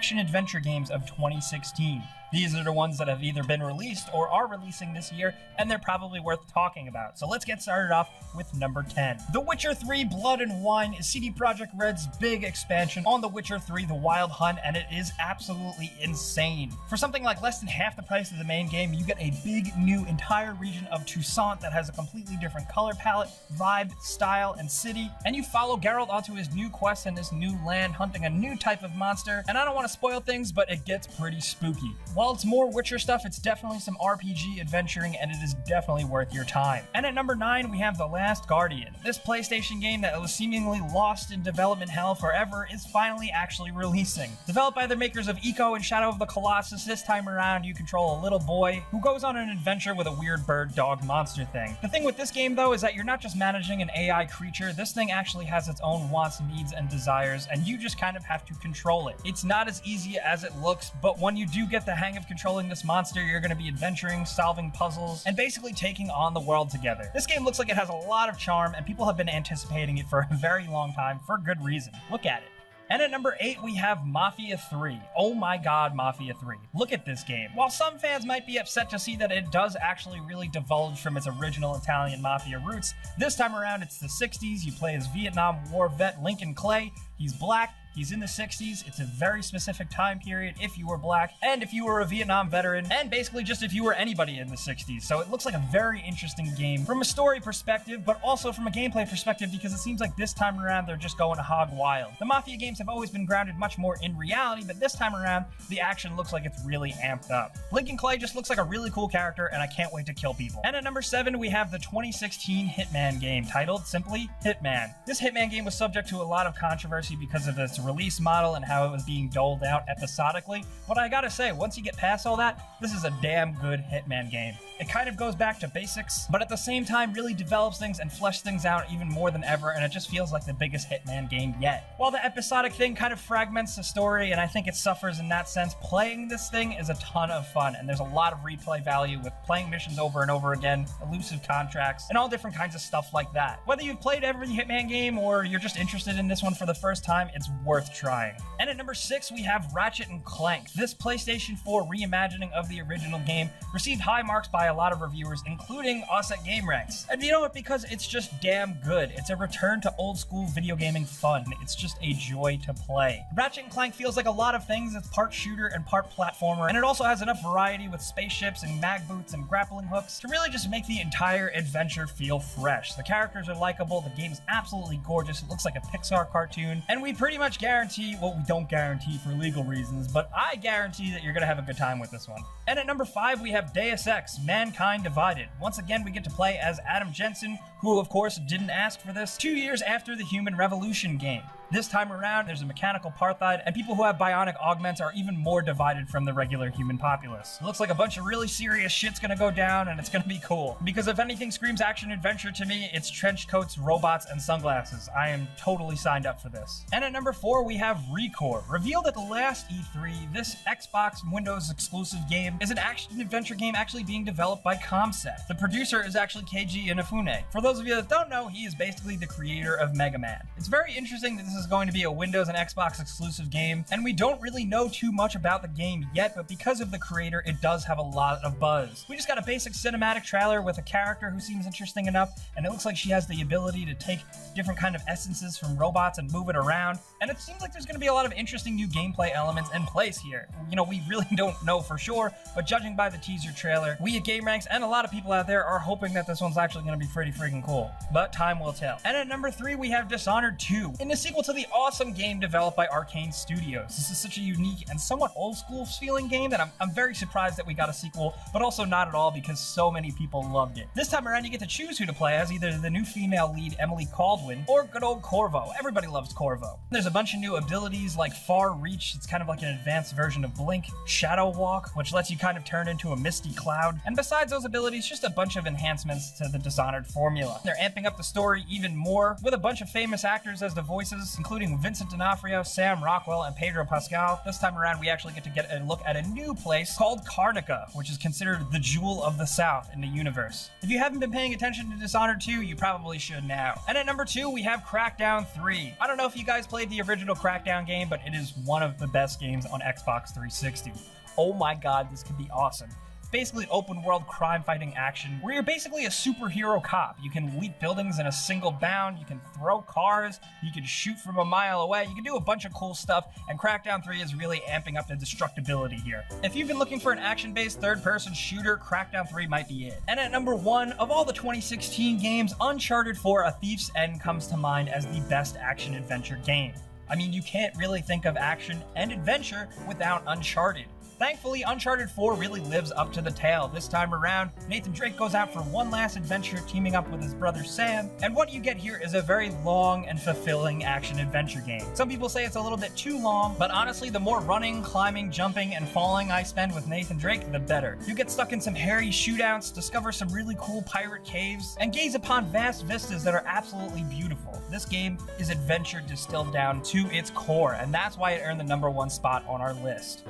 action-adventure games of 2016. These are the ones that have either been released or are releasing this year, and they're probably worth talking about. So let's get started off with number 10. The Witcher 3 Blood and Wine is CD Projekt Red's big expansion on The Witcher 3 The Wild Hunt, and it is absolutely insane. For something like less than half the price of the main game, you get a big new entire region of Toussaint that has a completely different color palette, vibe, style, and city, and you follow Geralt onto his new quest in this new land, hunting a new type of monster. And I don't want to spoil things, but it gets pretty spooky. While it's more Witcher stuff, it's definitely some RPG adventuring, and it is definitely worth your time. And at number 9, we have The Last Guardian. This PlayStation game that was seemingly lost in development hell forever is finally actually releasing. Developed by the makers of Eco and Shadow of the Colossus, this time around you control a little boy who goes on an adventure with a weird bird dog monster thing. The thing with this game though is that you're not just managing an AI creature, this thing actually has its own wants, needs, and desires, and you just kind of have to control it. It's not as easy as it looks, but when you do get the hang of controlling this monster, you're going to be adventuring, solving puzzles, and basically taking on the world together. This game looks like it has a lot of charm, and people have been anticipating it for a very long time for good reason. Look at it. And at number 8, we have Mafia 3. Oh my god, Mafia 3. Look at this game. While some fans might be upset to see that it does actually really divulge from its original Italian Mafia roots, this time around it's the 60s, you play as Vietnam War vet Lincoln Clay, he's black, he's in the 60s, it's a very specific time period if you were black, and if you were a Vietnam veteran, and basically just if you were anybody in the 60s. So it looks like a very interesting game from a story perspective, but also from a gameplay perspective, because it seems like this time around they're just going hog wild. The Mafia games have always been grounded much more in reality, but this time around, the action looks like it's really amped up. Lincoln Clay just looks like a really cool character, and I can't wait to kill people. And at number 7, we have the 2016 Hitman game, titled simply Hitman. This Hitman game was subject to a lot of controversy because of its release model and how it was being doled out episodically, but I gotta say, once you get past all that, this is a damn good Hitman game. It kind of goes back to basics, but at the same time really develops things and fleshes things out even more than ever, and it just feels like the biggest Hitman game yet. While the episodic thing kind of fragments the story, and I think it suffers in that sense, playing this thing is a ton of fun, and there's a lot of replay value with playing missions over and over again, elusive contracts, and all different kinds of stuff like that. Whether you've played every Hitman game or you're just interested in this one for the first time, it's worth trying. And at number 6, we have Ratchet Clank. This PlayStation 4 reimagining of the original game received high marks by a lot of reviewers, including us at GameRanks. And you know what? Because it's just damn good. It's a return to old school video gaming fun. It's just a joy to play. Ratchet Clank feels like a lot of things. It's part shooter and part platformer, and it also has enough variety with spaceships and mag boots and grappling hooks to really just make the entire adventure feel fresh. The characters are likable, the game is absolutely gorgeous, it looks like a Pixar cartoon, and we pretty much guarantee, well, we don't guarantee for legal reasons, but I guarantee that you're gonna have a good time with this one. And at number 5, we have Deus Ex: Mankind Divided. Once again, we get to play as Adam Jensen, who of course didn't ask for this, 2 years after the Human Revolution game. This time around, there's a mechanical apartheid, and people who have bionic augments are even more divided from the regular human populace. It looks like a bunch of really serious shit's gonna go down, and it's gonna be cool. Because if anything screams action-adventure to me, it's trench coats, robots, and sunglasses. I am totally signed up for this. And at number 4, we have Recore. Revealed at the last E3, this Xbox and Windows exclusive game is an action-adventure game actually being developed by Comcept. The producer is actually Keiji Inafune. For those of you that don't know, he is basically the creator of Mega Man. It's very interesting that this is going to be a Windows and Xbox exclusive game, and we don't really know too much about the game yet, but because of the creator, it does have a lot of buzz. We just got a basic cinematic trailer with a character who seems interesting enough, and it looks like she has the ability to take different kind of essences from robots and move it around, and it seems like there's going to be a lot of interesting new gameplay elements in place here. You know, we really don't know for sure, but judging by the teaser trailer, we at GameRanks and a lot of people out there are hoping that this one's actually going to be pretty freaking cool, but time will tell. And at number 3, we have Dishonored 2. In the sequel to the awesome game developed by Arcane Studios. This is such a unique and somewhat old school feeling game that I'm very surprised that we got a sequel, but also not at all because so many people loved it. This time around you get to choose who to play as, either the new female lead Emily Caldwin or good old Corvo. Everybody loves Corvo. There's a bunch of new abilities like Far Reach, it's kind of like an advanced version of Blink, Shadow Walk, which lets you kind of turn into a misty cloud, and besides those abilities, just a bunch of enhancements to the Dishonored formula formula. They're amping up the story even more with a bunch of famous actors as the voices, including Vincent D'Onofrio, Sam Rockwell, and Pedro Pascal. This time around, we actually get to get a look at a new place called Karnica, which is considered the jewel of the South in the universe. If you haven't been paying attention to Dishonored 2, you probably should now. And at number 2, we have Crackdown 3. I don't know if you guys played the original Crackdown game, but it is one of the best games on Xbox 360. Oh my god, this could be awesome. Basically open world crime fighting action where you're basically a superhero cop. You can leap buildings in a single bound, you can throw cars, you can shoot from a mile away, you can do a bunch of cool stuff, and Crackdown 3 is really amping up the destructibility here. If you've been looking for an action-based third-person shooter, Crackdown 3 might be it. And at number 1, of all the 2016 games, Uncharted 4: A Thief's End comes to mind as the best action-adventure game. I mean, you can't really think of action and adventure without Uncharted. Thankfully, Uncharted 4 really lives up to the tale. This time around, Nathan Drake goes out for one last adventure, teaming up with his brother Sam, and what you get here is a very long and fulfilling action-adventure game. Some people say it's a little bit too long, but honestly, the more running, climbing, jumping, and falling I spend with Nathan Drake, the better. You get stuck in some hairy shootouts, discover some really cool pirate caves, and gaze upon vast vistas that are absolutely beautiful. This game is adventure distilled down to its core, and that's why it earned the number 1 spot on our list.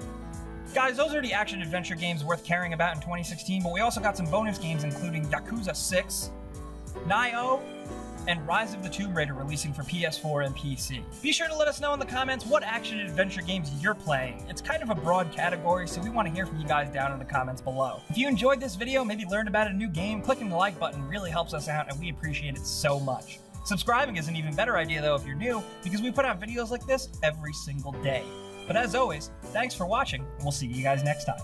Guys, those are the action-adventure games worth caring about in 2016, but we also got some bonus games including Yakuza 6, Nioh, and Rise of the Tomb Raider releasing for PS4 and PC. Be sure to let us know in the comments what action-adventure games you're playing. It's kind of a broad category, so we want to hear from you guys down in the comments below. If you enjoyed this video, maybe learned about a new game, clicking the like button really helps us out, and we appreciate it so much. Subscribing is an even better idea though if you're new, because we put out videos like this every single day. But as always, thanks for watching, and we'll see you guys next time.